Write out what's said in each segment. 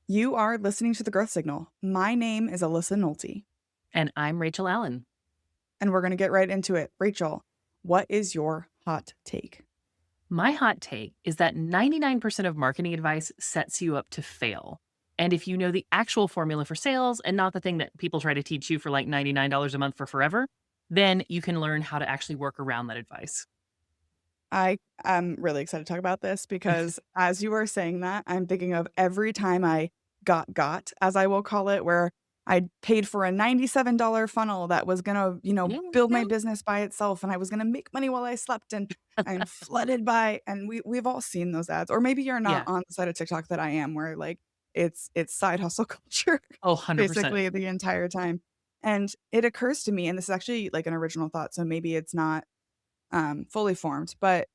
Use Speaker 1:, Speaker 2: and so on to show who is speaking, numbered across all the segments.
Speaker 1: You are listening to The Growth Signal. My name is Alyssa Nolte,
Speaker 2: And I'm Rachel Allen.
Speaker 1: and we're going to get right into it. Rachel, what is your hot take?
Speaker 2: My hot take is that 99% of marketing advice sets you up to fail. And if you know the actual formula for sales and not the thing that people try to teach you for like $99 a month for forever, then you can learn how to actually work around that advice.
Speaker 1: I am really excited to talk about this because as you were saying that, I'm thinking of every time I got, as I will call it, where I paid for a $97 funnel that was going to, build my
Speaker 2: Mhm.
Speaker 1: business by itself and I was going to make money while I slept and I'm flooded by and we've all seen those ads. Or maybe you're not
Speaker 2: Yeah.
Speaker 1: on the side of TikTok that I am where like it's side hustle culture
Speaker 2: Oh, 100%.
Speaker 1: basically the entire time. And it occurs to me, and this is actually like an original thought, so maybe it's not fully formed, but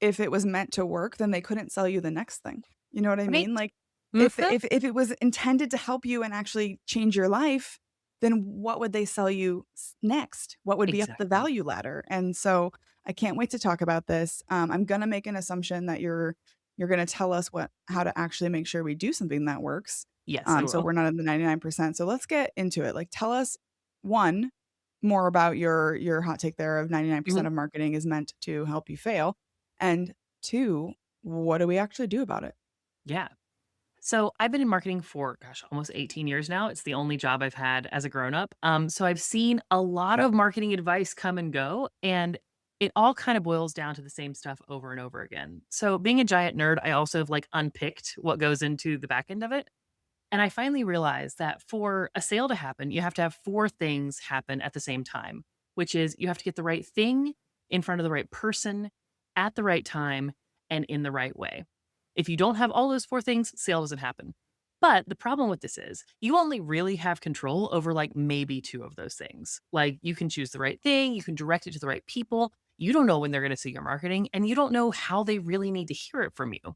Speaker 1: if it was meant to work, then they couldn't sell you the next thing. You know what I
Speaker 2: Right?
Speaker 1: mean? Like, if
Speaker 2: Mhm.
Speaker 1: if it was intended to help you and actually change your life, then what would they sell you next? What would be up the
Speaker 2: Exactly.
Speaker 1: value ladder? And so I can't wait to talk about this. I'm gonna make an assumption that you're gonna tell us what how to actually make sure we do something that works.
Speaker 2: Yes, I
Speaker 1: So
Speaker 2: will.
Speaker 1: we're not in the 99%. So let's get into it. Like, tell us one more about your hot take there of
Speaker 2: Mhm.
Speaker 1: 99% of marketing is meant to help you fail. And 2, what do we actually do about it?
Speaker 2: Yeah. So I've been in marketing for, gosh, almost 18 years now. It's the only job I've had as a grown up. So I've seen a lot of marketing advice come and go, and it all kind of boils down to the same stuff over and over again. So being a giant nerd, I also have like unpicked what goes into the back end of it. And I finally realized that for a sale to happen, you have to have four things happen at the same time, which is you have to get the right thing in front of the right person at the right time and in the right way. If you don't have all those four things, sale doesn't happen. But the problem with this is you only really have control over like maybe two of those things. Like you can choose the right thing, you can direct it to the right people. You don't know when they're going to see your marketing and you don't know how they really need to hear it from you.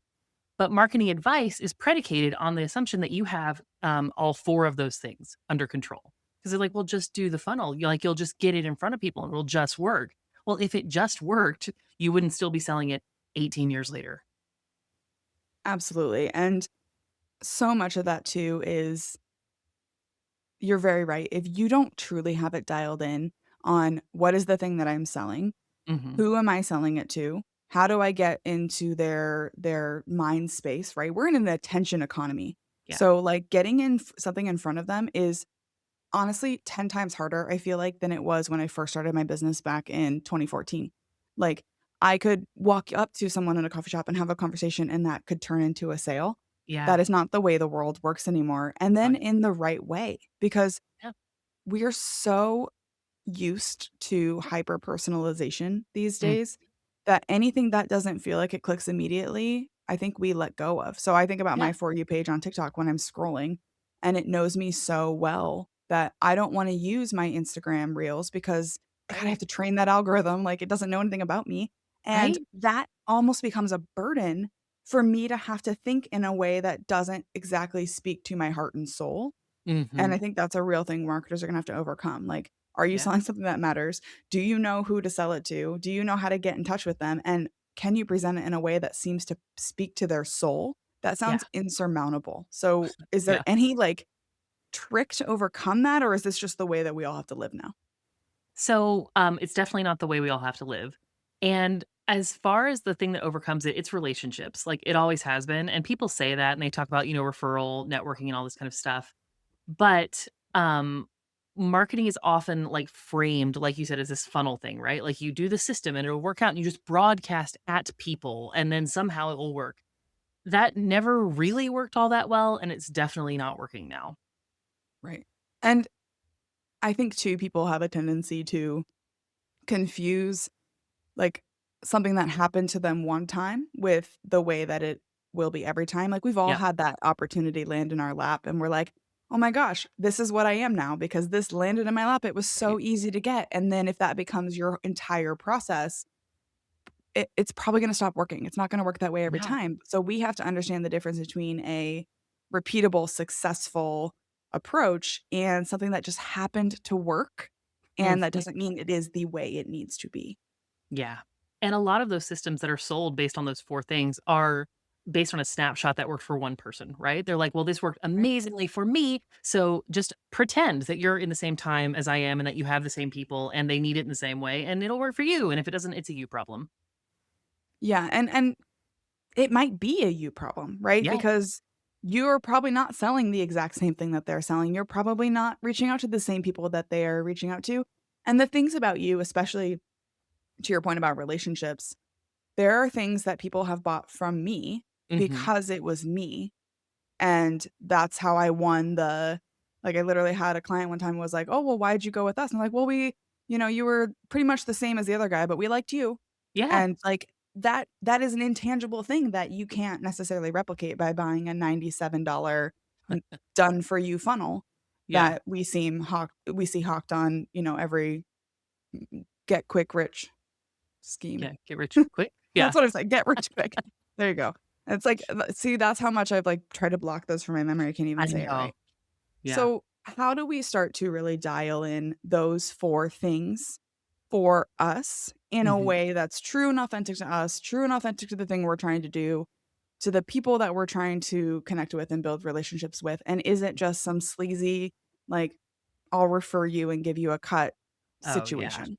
Speaker 2: But marketing advice is predicated on the assumption that you have all four of those things under control. Because they're like, well, just do the funnel. You'll just get it in front of people and it'll just work. Well, if it just worked, you wouldn't still be selling it 18 years later.
Speaker 1: Absolutely. And so much of that too is you're very right. If you don't truly have it dialed in on what is the thing that I'm selling,
Speaker 2: Hmm.
Speaker 1: who am I selling it to? How do I get into their mind space, right? We're in an attention economy.
Speaker 2: Yeah.
Speaker 1: So like getting in something in front of them is honestly 10 times harder, I feel like, than it was when I first started my business back in 2014. Like, I could walk up to someone in a coffee shop and have a conversation, and that could turn into a sale.
Speaker 2: Yeah.
Speaker 1: That is not the way the world works anymore, and
Speaker 2: Oh,
Speaker 1: then
Speaker 2: no.
Speaker 1: in the right way, because
Speaker 2: Yeah.
Speaker 1: we are so used to hyper personalization these
Speaker 2: Mm.
Speaker 1: days that anything that doesn't feel like it clicks immediately, I think we let go of. So I think about
Speaker 2: Yeah.
Speaker 1: my For You page on TikTok when I'm scrolling and it knows me so well that I don't want to use my Instagram reels because God, I have
Speaker 2: Right.
Speaker 1: to train that algorithm. Like it doesn't know anything about me. And
Speaker 2: Right.
Speaker 1: that almost becomes a burden for me to have to think in a way that doesn't exactly speak to my heart and soul. And I
Speaker 2: Hmm.
Speaker 1: think that's a real thing marketers are gonna have to overcome, like, are you
Speaker 2: Yeah.
Speaker 1: selling something that matters? Do you know who to sell it to? Do you know how to get in touch with them? And can you present it in a way that seems to speak to their soul? That
Speaker 2: Yeah.
Speaker 1: sounds insurmountable. So, is there
Speaker 2: Yeah.
Speaker 1: any, like, trick to overcome that, or is this just the way that we all have to live now?
Speaker 2: So it's definitely not the way we all have to live. And as far as the thing that overcomes it, it's relationships. Like it always has been. And people say that and they talk about, referral, networking, and all this kind of stuff. But marketing is often like framed, like you said, as this funnel thing, right? Like you do the system and it'll work out and you just broadcast at people and then somehow it will work. That never really worked all that well. And it's definitely not working now.
Speaker 1: Right. And I think too, people have a tendency to confuse, like, something that happened to them one time with the way that it will be every time. Like, we've all
Speaker 2: Yep.
Speaker 1: had that opportunity land in our lap, and we're like, "Oh my gosh, this is what I am now because this landed in my lap. It was so
Speaker 2: Right.
Speaker 1: easy to get." And then if that becomes your entire process, it's probably gonna stop working. It's not gonna work that way every
Speaker 2: No.
Speaker 1: time. So we have to understand the difference between a repeatable, successful approach and something that just happened to work, and that
Speaker 2: Mhm.
Speaker 1: doesn't mean it is the way it needs to be.
Speaker 2: Yeah. And a lot of those systems that are sold based on those 4 things are based on a snapshot that worked for one person, right? They're like, well, this worked
Speaker 1: Right.
Speaker 2: amazingly for me. So just pretend that you're in the same time as I am and that you have the same people and they need it in the same way and it'll work for you. And if it doesn't, it's a you problem.
Speaker 1: Yeah, and it might be a you problem, right?
Speaker 2: Yeah.
Speaker 1: Because you're probably not selling the exact same thing that they're selling. You're probably not reaching out to the same people that they are reaching out to. And the things about you, especially to your point about relationships, there are things that people have bought from me
Speaker 2: Hmm.
Speaker 1: because it was me. And that's how I won like, I literally had a client one time who was like, "Oh, well, why'd you go with us?" And I'm like, "Well, you were pretty much the same as the other guy, but we liked you."
Speaker 2: Yeah.
Speaker 1: And, like, that is an intangible thing that you can't necessarily replicate by buying a $97 done for you funnel
Speaker 2: Yeah.
Speaker 1: that we see hawked on, every get quick rich scheme.
Speaker 2: Yeah. Get rich quick. Yeah.
Speaker 1: That's what I said, get rich quick. There you go. It's like, see, that's how much I've, like, tried to block those from my memory, I can't even
Speaker 2: I
Speaker 1: say it
Speaker 2: know.
Speaker 1: right.
Speaker 2: Yeah.
Speaker 1: So, how do we start to really dial in those 4 things for us in a
Speaker 2: Hmm.
Speaker 1: way that's true and authentic to us, true and authentic to the thing we're trying to do, to the people that we're trying to connect with and build relationships with, and isn't just some sleazy, like, "I'll refer you and give you a cut"
Speaker 2: Oh, yeah.
Speaker 1: situation?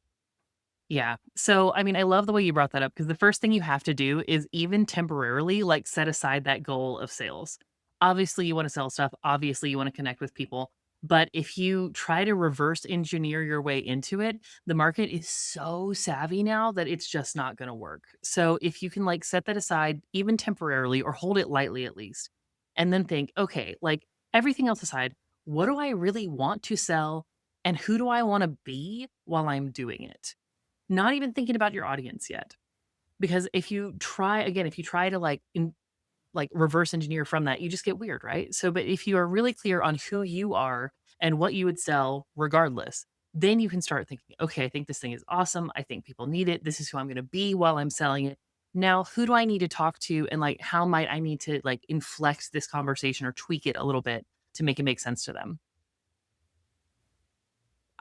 Speaker 2: Yeah. So, I mean, I love the way you brought that up because the first thing you have to do is even temporarily like set aside that goal of sales. Obviously, you want to sell stuff. Obviously, you want to connect with people. But if you try to reverse engineer your way into it, the market is so savvy now that it's just not going to work. So, if you can like set that aside even temporarily or hold it lightly at least, and then think, okay, like everything else aside, what do I really want to sell and who do I want to be while I'm doing it? Not even thinking about your audience yet. Because if you try to like reverse engineer from that, you just get weird, right? So, but if you are really clear on who you are and what you would sell regardless, then you can start thinking, okay, I think this thing is awesome. I think people need it. This is who I'm going to be while I'm selling it. Now, who do I need to talk to? And like, how might I need to like inflect this conversation or tweak it a little bit to make it make sense to them?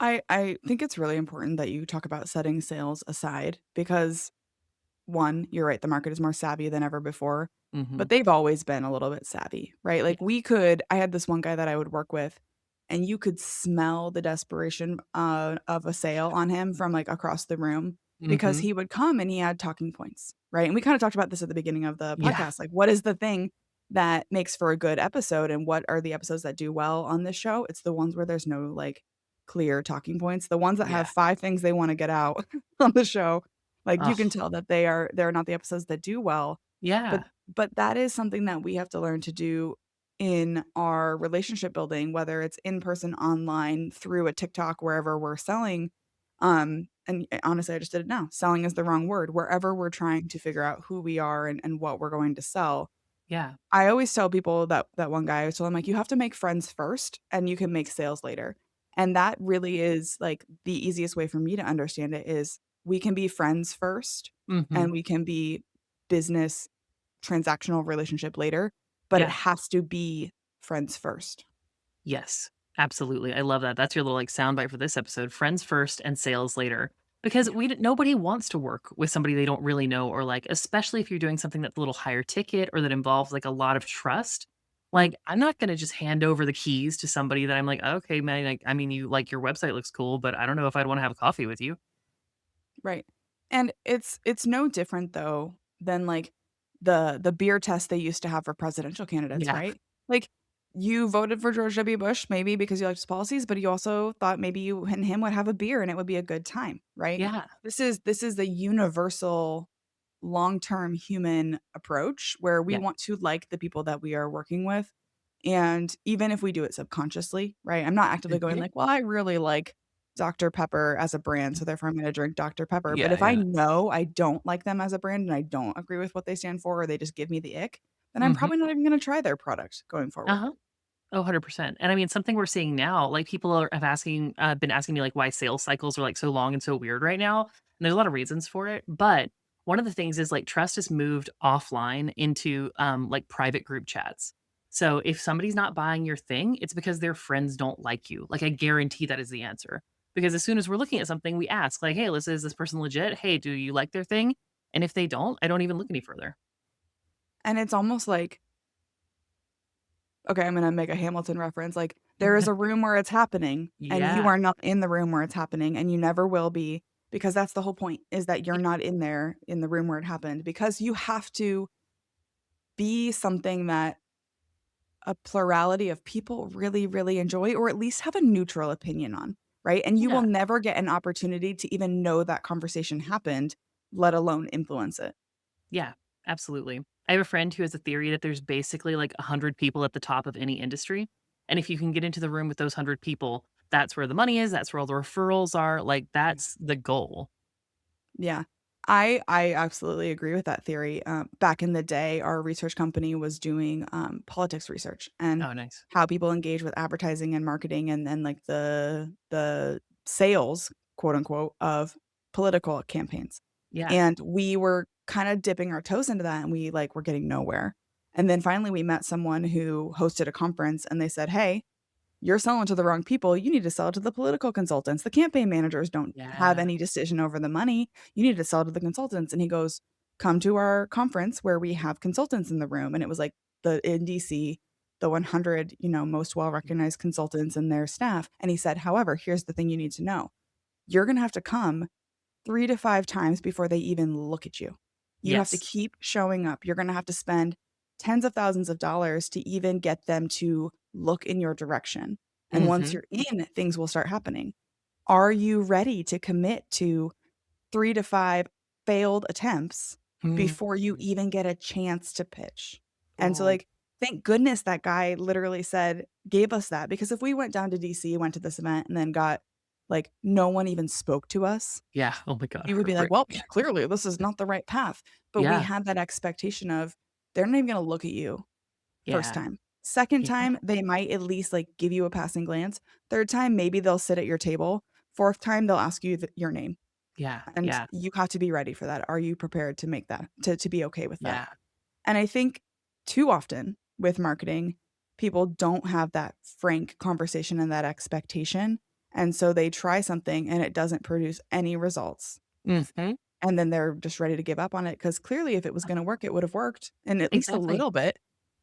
Speaker 1: I think it's really important that you talk about setting sales aside because 1, you're right, the market is more savvy than ever before,
Speaker 2: Hmm.
Speaker 1: but they've always been a little bit savvy, right?
Speaker 2: Yeah.
Speaker 1: Like, I had this one guy that I would work with, and you could smell the desperation, of a sale on him from, like, across the room because
Speaker 2: Hmm.
Speaker 1: he would come and he had talking points, right? And we kinda talked about this at the beginning of the
Speaker 2: Yeah.
Speaker 1: podcast, like, what is the thing that makes for a good episode, and what are the episodes that do well on this show? It's the ones where there's no, like, clear talking points, the ones that
Speaker 2: Yeah.
Speaker 1: have 5 things they wanna get out on the show, like, you can
Speaker 2: Oh,
Speaker 1: tell that they're not the episodes that do well, but
Speaker 2: yeah.
Speaker 1: that is something that we have to learn to do in our relationship building, whether it's in person, online, through a TikTok, wherever we're selling, and honestly, I just did it now. Selling is the wrong word. Wherever we're trying to figure out who we are and what we're going to sell,
Speaker 2: Yeah.
Speaker 1: I always tell people that one guy, I always told him, like, "You have to make friends first, and you can make sales later." And that really is, like, the easiest way for me to understand it is we can be friends first,
Speaker 2: Hmm.
Speaker 1: and we can be business transactional relationship later, but it
Speaker 2: Yeah.
Speaker 1: has to be friends first.
Speaker 2: Yes, absolutely. I love that. That's your little like soundbite for this episode. Friends first and sales later. Because
Speaker 1: Yeah.
Speaker 2: nobody wants to work with somebody they don't really know or like, especially if you're doing something that's a little higher ticket or that involves like a lot of trust.
Speaker 1: Mhm.
Speaker 2: Like, I'm not going to just hand over the keys to somebody that I'm like, okay, man, like, I mean, you like your website looks cool, but I don't know if I'd want to have a coffee with you.
Speaker 1: Right. And it's no different though than like the beer test they used to have for presidential candidates,
Speaker 2: Yeah.
Speaker 1: right? Like you voted for George W. Bush maybe because you liked his policies, but you also thought maybe you and him would have a beer and it would be a good time, right?
Speaker 2: Yeah.
Speaker 1: This is the universal long-term human approach where we
Speaker 2: Yeah.
Speaker 1: want to like the people that we are working with. And even if we do it subconsciously, right? I'm not actively going
Speaker 2: Mhm.
Speaker 1: like, well, I really like Dr. Pepper as a brand, so therefore I'm gonna drink Dr. Pepper. But
Speaker 2: Yeah.
Speaker 1: if I
Speaker 2: Yeah.
Speaker 1: know I don't like them as a brand and I don't agree with what they stand for or they just give me the ick, then I'm
Speaker 2: Hmm.
Speaker 1: probably not even gonna try their product going
Speaker 2: Uh
Speaker 1: forward.
Speaker 2: huh. Oh, 100%. And I mean, something we're seeing now, like people been asking me like why sales cycles are like so long and so weird right now. And there's a lot of reasons for it. But one of the things is like trust has moved offline into like private group chats. So if somebody's not buying your thing, it's because their friends don't like you. Like I guarantee that is the answer. Because as soon as we're looking at something, we ask, like, hey, Alyssa, is this person legit? Hey, do you like their thing? And if they don't, I don't even look any further.
Speaker 1: And it's almost like, okay, I'm gonna make a Hamilton reference, like, there is a room where it's happening, and you
Speaker 2: Yeah.
Speaker 1: are not in the room where it's happening, and you never will be, because that's the whole point, is that you're not in there in the room where it happened, because you have to be something that a plurality of people really, really enjoy, or at least have a neutral opinion on, right? And you will
Speaker 2: Yeah.
Speaker 1: never get an opportunity to even know that conversation happened, let alone influence it.
Speaker 2: Yeah, absolutely. I have a friend who has a theory that there's basically like 100 people at the top of any industry. And if you can get into the room with those 100 people, that's where the money is. That's where all the referrals are. Like, that's the goal.
Speaker 1: Yeah. I absolutely agree with that theory. Back in the day, our research company was doing, politics research and
Speaker 2: Oh, nice.
Speaker 1: how people engage with advertising and marketing and then, like, the "sales," quote, unquote, of political campaigns.
Speaker 2: Yeah.
Speaker 1: And we were kinda dipping our toes into that, and we, like, were getting nowhere. And then finally, we met someone who hosted a conference, and they said, "Hey, you're selling to the wrong people. You need to sell to the political consultants. The campaign managers don't have
Speaker 2: Yeah.
Speaker 1: any decision over the money. You need to sell to the consultants." And he goes, "Come to our conference where we have consultants in the room." And it was like the in DC, the 100, most well-recognized consultants and their staff. And he said, "However, here's the thing you need to know. You're going to have to come 3 to 5 times before they even look at you. You have to
Speaker 2: Yes.
Speaker 1: keep showing up. You're gonna have to spend tens of thousands of dollars to even get them to look in your direction, and once
Speaker 2: Hmm.
Speaker 1: you're in, things will start happening. Are you ready to commit to 3 to 5 failed attempts
Speaker 2: Mm.
Speaker 1: before you even get a chance to pitch?" And so,
Speaker 2: Oh,
Speaker 1: like, thank goodness that guy literally gave us that, because if we went down to DC, went to this event, and then got like, no one even spoke to us,
Speaker 2: yeah. Oh my God.
Speaker 1: you would be like,
Speaker 2: Heartbreak.
Speaker 1: "Well, clearly this is not the right path." But we
Speaker 2: Yeah.
Speaker 1: had that expectation of they're not even gonna look at you first
Speaker 2: Yeah.
Speaker 1: time. Second
Speaker 2: Yeah.
Speaker 1: time, they might at least, like, give you a passing glance. Third time, maybe they'll sit at your table. Fourth time, they'll ask you your name,
Speaker 2: Yeah.
Speaker 1: and
Speaker 2: Yeah.
Speaker 1: you have to be ready for that. Are you prepared to make that to be okay with that?
Speaker 2: Yeah.
Speaker 1: And I think too often with marketing, people don't have that frank conversation and that expectation, and so they try something and it doesn't produce any results.
Speaker 2: Hmm.
Speaker 1: And then they're just ready to give up on it, because clearly if it was gonna work, it would have worked, and at least a
Speaker 2: Exactly.
Speaker 1: little bit.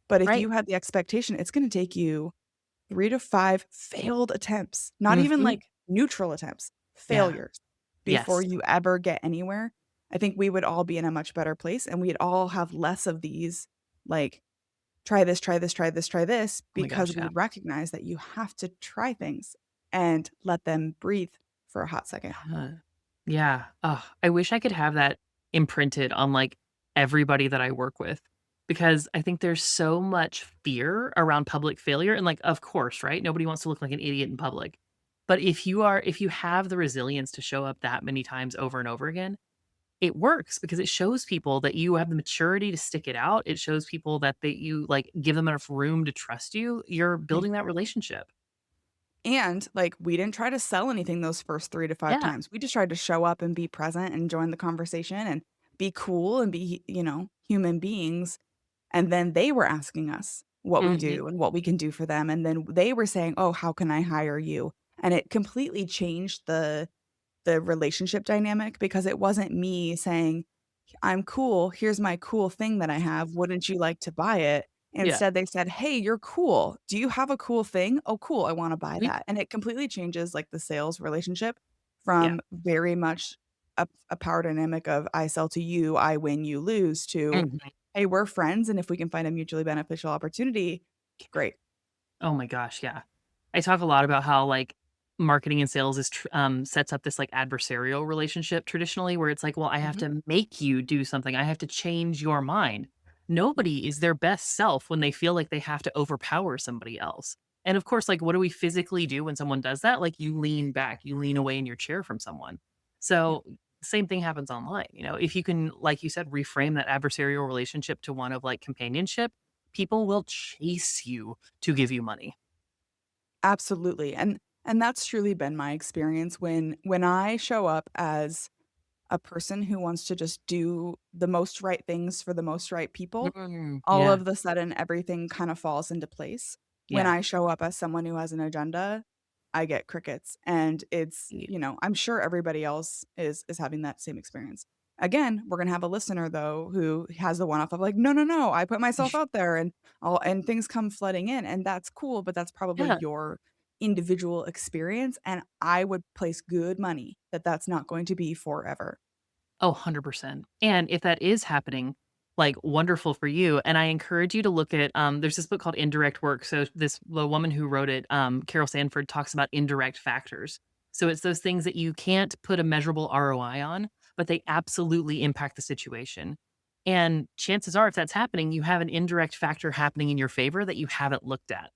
Speaker 1: But if
Speaker 2: Right.
Speaker 1: you had the expectation, it's gonna take you 3 to 5 failed attempts, not even,
Speaker 2: Hmm.
Speaker 1: like, neutral attempts,
Speaker 2: Yeah.
Speaker 1: failures, before
Speaker 2: Yes.
Speaker 1: you ever get anywhere. I think we would all be in a much better place, and we'd all have less of these, like, "Try this, try this, try this, try this,"
Speaker 2: Oh my
Speaker 1: because
Speaker 2: gosh. Yeah.
Speaker 1: we'd recognize that you have to try things and let them breathe for a hot second.
Speaker 2: Huh. Yeah. Oh, I wish I could have that imprinted on, like, everybody that I work with, because I think there's so much fear around public failure and, like, of course, right? Nobody wants to look like an idiot in public. But if you have the resilience to show up that many times over and over again, it works because it shows people that you have the maturity to stick it out. It shows people that you, like, give them enough room to trust you. You're building that relationship.
Speaker 1: And, like, we didn't try to sell anything those first 3 to 5
Speaker 2: Yeah.
Speaker 1: times. We just tried to show up and be present and join the conversation and be cool and be, human beings, and then they were asking us what we
Speaker 2: Mhm.
Speaker 1: do and what we can do for them, and then they were saying, "Oh, how can I hire you?" And it completely changed the relationship dynamic, because it wasn't me saying, "I'm cool. Here's my cool thing that I have. Wouldn't you like to buy it?"
Speaker 2: Yeah.
Speaker 1: Instead, they said, "Hey, you're cool. Do you have a cool thing? Oh, cool. I wanna buy
Speaker 2: Mhm.
Speaker 1: that." And it completely changes, like, the sales relationship
Speaker 2: Yeah.
Speaker 1: from very much a power dynamic of I sell to you, I win, you lose, to,
Speaker 2: Mhm.
Speaker 1: "Hey, we're friends, and if we can find a mutually beneficial opportunity, great."
Speaker 2: Oh my gosh, yeah. I talk a lot about how, like, marketing and sales sets up this, like, adversarial relationship traditionally where it's like, "Well, I have
Speaker 1: Mhm.
Speaker 2: to make you do something. I have to change your mind."
Speaker 1: Yeah.
Speaker 2: Nobody is their best self when they feel like they have to overpower somebody else. And, of course, like, what do we physically do when someone does that? Like, you lean back, you lean away in your chair from someone.
Speaker 1: Yeah.
Speaker 2: So, same thing happens online, if you can, like you said, reframe that adversarial relationship to one of, like, companionship, people will chase you to give you money.
Speaker 1: Absolutely, and that's truly been my experience when I show up as a person who wants to just do the most right things for the most right people, all
Speaker 2: Yeah,
Speaker 1: of the sudden everything kind of falls into place. When
Speaker 2: yeah.
Speaker 1: I show up as someone who has an agenda, I get crickets, and it's,
Speaker 2: Ye
Speaker 1: I'm sure everybody else is having that same experience. Again, we're gonna have a listener though who has the one off of like, no, no, no, I put myself out there and all and things come flooding in, and that's cool, but that's probably
Speaker 2: Yeah.
Speaker 1: your individual experience. And I would place good money that that's not going to be forever.
Speaker 2: Oh, 100%. And if that is happening, like, wonderful for you, and I encourage you to look at, there's this book called Indirect Work, so the woman who wrote it, Carol Sanford, talks about indirect factors. So it's those things that you can't put a measurable ROI on, but they absolutely impact the situation. And chances are, if that's happening, you have an indirect factor happening in your favor that you haven't looked at.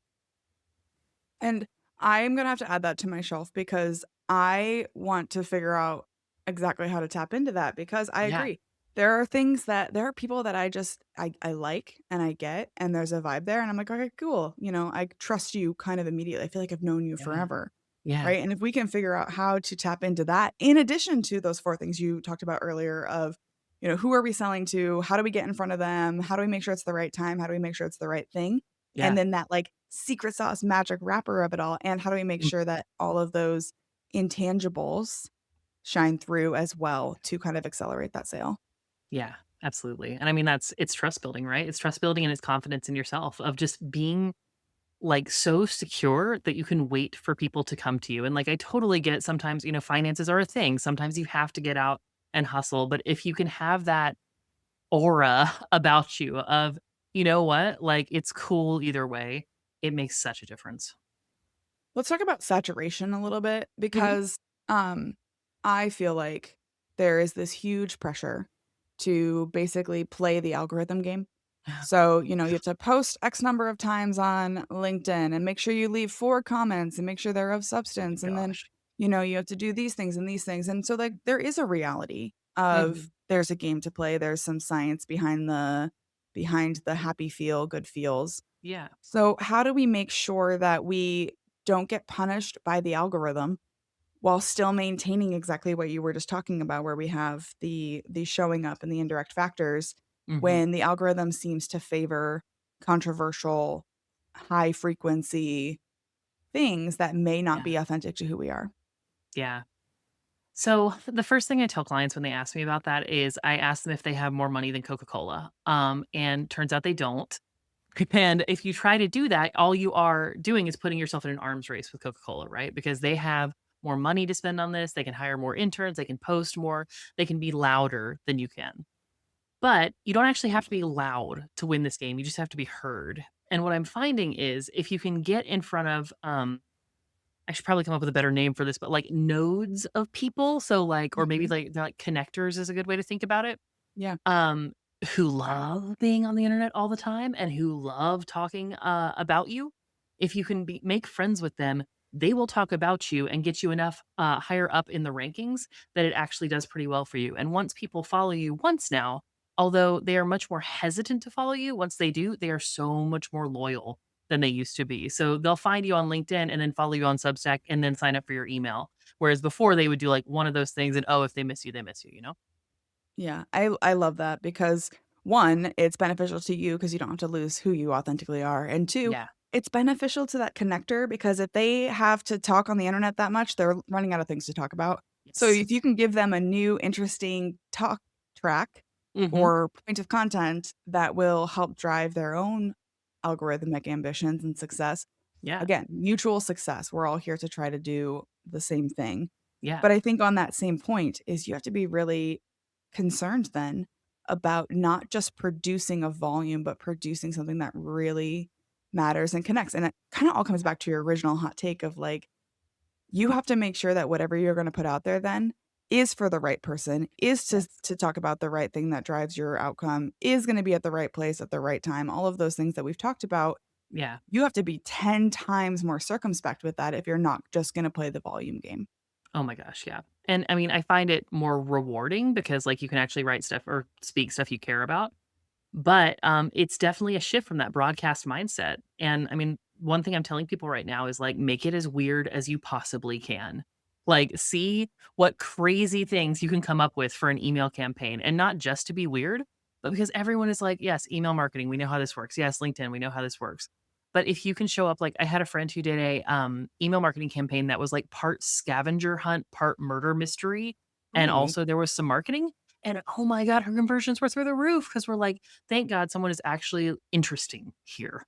Speaker 1: And I'm gonna have to add that to my shelf because I want to figure out exactly how to tap into that because I
Speaker 2: Yeah,
Speaker 1: agree. There are people that I like and I get and there's a vibe there and I'm like, okay, cool. I trust you kind of immediately. I feel like I've known you
Speaker 2: yeah,
Speaker 1: forever.
Speaker 2: yeah,
Speaker 1: Right. And if we can figure out how to tap into that, in addition to those four things you talked about earlier of, who are we selling to? How do we get in front of them? How do we make sure it's the right time? How do we make sure it's the right thing? And
Speaker 2: yeah.
Speaker 1: then that like secret sauce magic wrapper of it all. And how do we make
Speaker 2: Mm,
Speaker 1: sure that all of those intangibles shine through as well to kind of accelerate that sale?
Speaker 2: yeah, absolutely. And I mean, it's trust building, right? It's trust building and it's confidence in yourself of just being like so secure that you can wait for people to come to you. And like I totally get sometimes, finances are a thing. Sometimes you have to get out and hustle. But if you can have that aura about you of, you know what, like it's cool either way, it makes such a difference.
Speaker 1: Let's talk about saturation a little bit
Speaker 2: Mhm.
Speaker 1: because um, I feel like there is this huge pressure to basically play the algorithm game. So, you have to post X number of times on LinkedIn and make sure you leave 4 comments and make sure they're of
Speaker 2: Oh my
Speaker 1: substance. And then,
Speaker 2: gosh.
Speaker 1: you have to do these things and these things. And so, like, there is a reality of
Speaker 2: Mhm.
Speaker 1: there's a game to play. There's some science behind the happy feel, good feels.
Speaker 2: Yeah.
Speaker 1: So, how do we make sure that we don't get punished by the algorithm while still maintaining exactly what you were just talking about, where we have the showing up and the indirect factors
Speaker 2: Mhm.
Speaker 1: when the algorithm seems to favor controversial, high frequency things that may not
Speaker 2: Yeah.
Speaker 1: be authentic to who we are?
Speaker 2: Yeah. So the first thing I tell clients when they ask me about that is I ask them if they have more money than Coca-Cola. And turns out they don't. And if you try to do that, all you are doing is putting yourself in an arms race with Coca-Cola, right? Because they have more money to spend on this. They can hire more interns. They can post more. They can be louder than you can. But you don't actually have to be loud to win this game. You just have to be heard. And what I'm finding is if you can get in front of, I should probably come up with a better name for this, but like nodes of people. So like, or maybe
Speaker 1: Mhm.
Speaker 2: like they're like connectors is a good way to think about it.
Speaker 1: Yeah.
Speaker 2: Um, who love being on the internet all the time and who love talking, about you. If you can make friends with them, they will talk about you and get you enough, higher up in the rankings that it actually does pretty well for you. And once people follow you once now, although they are much more hesitant to follow you, once they do, they are so much more loyal than they used to be. So they'll find you on LinkedIn and then follow you on Substack and then sign up for your email. Whereas before they would do like one of those things and oh, if they miss you, they miss you, you know?
Speaker 1: Yeah, I love that because 1, it's beneficial to you because you don't have to lose who you authentically are, and 2,
Speaker 2: Yeah.
Speaker 1: it's beneficial to that connector because if they have to talk on the internet that much, they're running out of things to talk about. So
Speaker 2: Yes.
Speaker 1: if you can give them a new interesting talk track
Speaker 2: Mhm.
Speaker 1: or point of content that will help drive their own algorithmic ambitions and success,
Speaker 2: Yeah.
Speaker 1: again, mutual success. We're all here to try to do the same thing.
Speaker 2: Yeah.
Speaker 1: But I think on that same point is you have to be really concerned then about not just producing a volume, but producing something that really matters and connects. And it kind of all comes back to your original hot take of like, you have to make sure that whatever you're going to put out there then is for the right person, is to
Speaker 2: Yes.
Speaker 1: to talk about the right thing that drives your outcome, is going to be at the right place at the right time. All of those things that we've talked about,
Speaker 2: Yeah.
Speaker 1: you have to be 10 times more circumspect with that if you're not just going to play the volume game.
Speaker 2: Oh my gosh, yeah. And I mean, I find it more rewarding because like you can actually write stuff or speak stuff you care about. But it's definitely a shift from that broadcast mindset. And I mean, one thing I'm telling people right now is like make it as weird as you possibly can. Like see what crazy things you can come up with for an email campaign and not just to be weird, but because everyone is like, yes, email marketing, we know how this works. Yes, LinkedIn, we know how this works. But if you can show up like I had a friend who did a email marketing campaign that was like part scavenger hunt, part murder mystery, and
Speaker 1: Ooh,
Speaker 2: also there was some marketing. And oh my God, her conversions were through the roof because we're like, thank God someone is actually interesting here.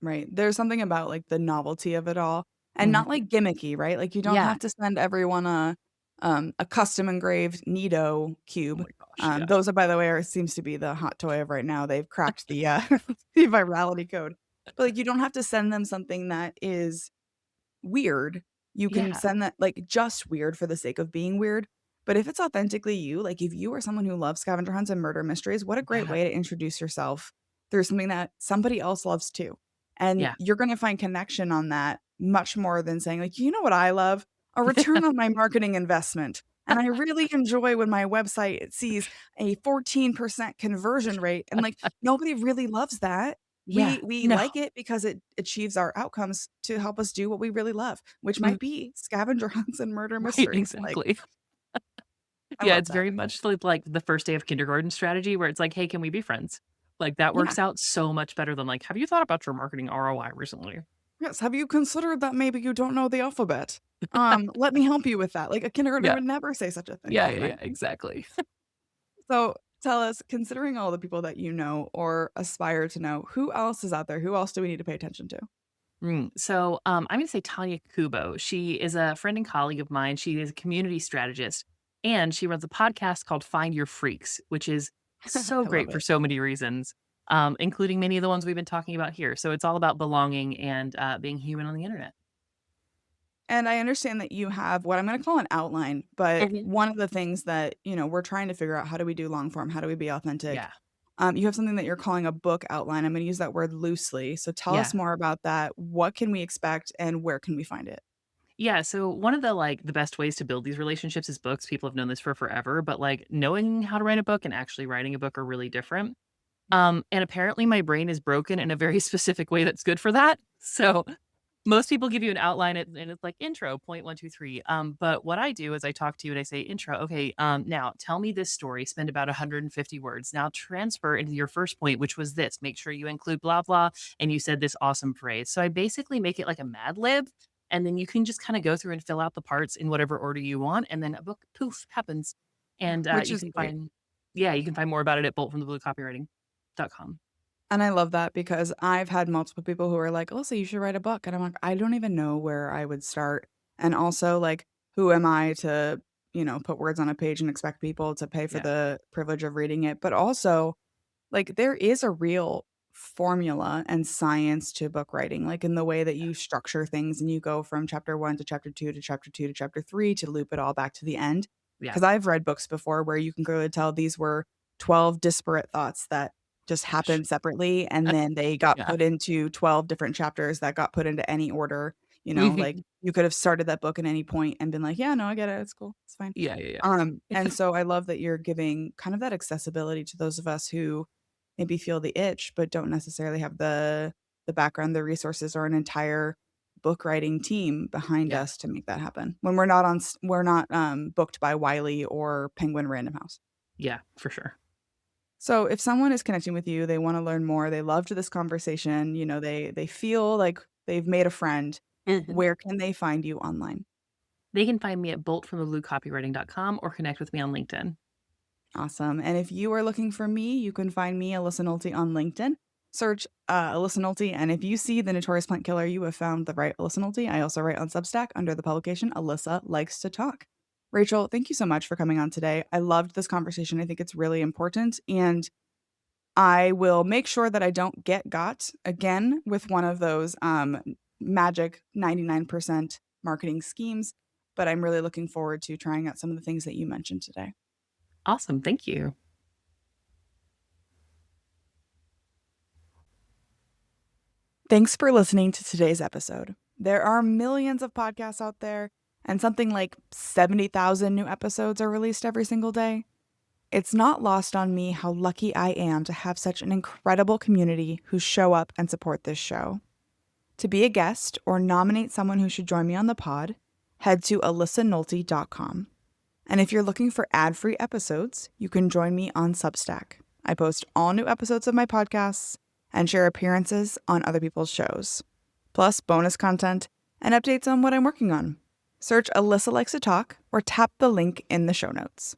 Speaker 1: Right. There's something about, like, the novelty of it all and not,
Speaker 2: Mhm.
Speaker 1: like, gimmicky, right? Like, you don't
Speaker 2: Yeah.
Speaker 1: have to send everyone a custom engraved Nido
Speaker 2: Oh
Speaker 1: cube.
Speaker 2: my gosh. Yeah.
Speaker 1: Those are, by the way, seems to be the hot toy of right now. They've cracked the, the virality code. But, like, you don't have to send them something that is weird. You can
Speaker 2: Yeah.
Speaker 1: send that, like, just weird for the sake of being weird. But if it's authentically you, like, if you are someone who loves scavenger hunts and murder mysteries, what a great
Speaker 2: Yeah.
Speaker 1: way to introduce yourself through something that somebody else loves too. And
Speaker 2: Yeah.
Speaker 1: you're gonna find connection on that much more than saying, like, "You know what I love? A return on my marketing investment. And I really enjoy when my website sees a 14% conversion rate." And, like, nobody really loves that.
Speaker 2: Yeah.
Speaker 1: We
Speaker 2: No.
Speaker 1: like it because it achieves our outcomes to help us do what we really love, which
Speaker 2: Mhm.
Speaker 1: might be scavenger hunts and murder
Speaker 2: Right,
Speaker 1: mysteries. Like,
Speaker 2: exactly.
Speaker 1: I
Speaker 2: Yeah,
Speaker 1: love
Speaker 2: it's
Speaker 1: that.
Speaker 2: very much like the first day of kindergarten strategy where it's like, "Hey, can we be friends?" Like, that
Speaker 1: Yeah.
Speaker 2: works out so much better than like, "Have you thought about your marketing ROI recently?"
Speaker 1: Yes. Have you considered that maybe you don't know the alphabet? Let me help you with that. Like, a kindergartner
Speaker 2: Yeah.
Speaker 1: would never say such a thing,
Speaker 2: Yeah, yeah,
Speaker 1: right?
Speaker 2: yeah, exactly.
Speaker 1: So tell us, considering all the people that you know or aspire to know, who else is out there? Who else do we need to pay attention to?
Speaker 2: I'm gonna say Tanya Kubo. She is a friend and colleague of mine. She is a community strategist, and she runs a podcast called Find Your Freaks, which is so
Speaker 1: I love
Speaker 2: great for
Speaker 1: it.
Speaker 2: so many reasons, including many of the ones we've been talking about here. So it's all about belonging and being human on the internet.
Speaker 1: And I understand that you have what I'm gonna call an outline, but
Speaker 2: Mhm.
Speaker 1: one of the things that, we're trying to figure out, how do we do long form? How do we be authentic?
Speaker 2: Yeah,
Speaker 1: You have something that you're calling a book outline. I'm gonna use that word loosely. So tell us
Speaker 2: yeah.
Speaker 1: more about that. What can we expect and where can we find it?
Speaker 2: Yeah, so one of the best ways to build these relationships is books. People have known this for forever, but like knowing how to write a book and actually writing a book are really different. And apparently my brain is broken in a very specific way that's good for that. So most people give you an outline and it's like intro, point one, two, three. But what I do is I talk to you and I say, intro, okay, now tell me this story, spend about 150 words. Now transfer into your first point, which was this. Make sure you include blah, blah. And you said this awesome phrase. So I basically make it like a Mad Lib. And then you can just kind of go through and fill out the parts in whatever order you want. And then a book, poof, happens. And
Speaker 1: Which
Speaker 2: you
Speaker 1: is
Speaker 2: can
Speaker 1: great.
Speaker 2: find, yeah, you can find more about it at boltfromthebluecopywriting.com.
Speaker 1: And I love that because I've had multiple people who are like, "Alyssa, you should write a book." And I'm like, "I don't even know where I would start." And also, like, who am I to, put words on a page and expect people to pay for
Speaker 2: Yeah.
Speaker 1: the privilege of reading it? But also, like, there is a real formula and science to book writing, like, in the way that you structure things and you go from chapter 1 to chapter 2 to chapter 2 to chapter 3 to loop it all back to the end.
Speaker 2: Yeah.
Speaker 1: Because 'Cause I've read books before where you can clearly tell these were 12 disparate thoughts that just
Speaker 2: Gosh.
Speaker 1: happened separately, and then they got
Speaker 2: Yeah.
Speaker 1: put into 12 different chapters that got put into any order, like,
Speaker 2: Mhm.
Speaker 1: you could have started that book at any point and been like, "Yeah, no, I get it, it's cool, it's fine."
Speaker 2: Yeah, yeah,
Speaker 1: And
Speaker 2: yeah.
Speaker 1: so I love that you're giving kind of that accessibility to those of us who maybe feel the itch, but don't necessarily have the background, the resources, or an entire book writing team behind
Speaker 2: Yeah,
Speaker 1: us to make that happen. When we're not booked by Wiley or Penguin Random House.
Speaker 2: yeah, for sure.
Speaker 1: So if someone is connecting with you, they wanna learn more, they loved this conversation, they feel like they've made a friend,
Speaker 2: Mhm.
Speaker 1: where can they find you online?
Speaker 2: They can find me at boltfromthebluecopywriting.com or connect with me on LinkedIn.
Speaker 1: Awesome. And if you are looking for me, you can find me, Alyssa Nolte, on LinkedIn. Search Alyssa Nolte, and if you see the Notorious Plant Killer, you have found the right Alyssa Nolte. I also write on Substack under the publication Alyssa Likes to Talk. Rachel, thank you so much for coming on today. I loved this conversation. I think it's really important. And I will make sure that I don't get got again with one of those magic 99% marketing schemes. But I'm really looking forward to trying out some of the things that you mentioned today.
Speaker 2: Awesome, thank you.
Speaker 1: Thanks for listening to today's episode. There are millions of podcasts out there, and something like 70,000 new episodes are released every single day. It's not lost on me how lucky I am to have such an incredible community who show up and support this show. To be a guest or nominate someone who should join me on the pod, head to alyssanolte.com. And if you're looking for ad-free episodes, you can join me on Substack. I post all new episodes of my podcasts and share appearances on other people's shows, plus bonus content and updates on what I'm working on. Search Alyssa Likes to Talk or tap the link in the show notes.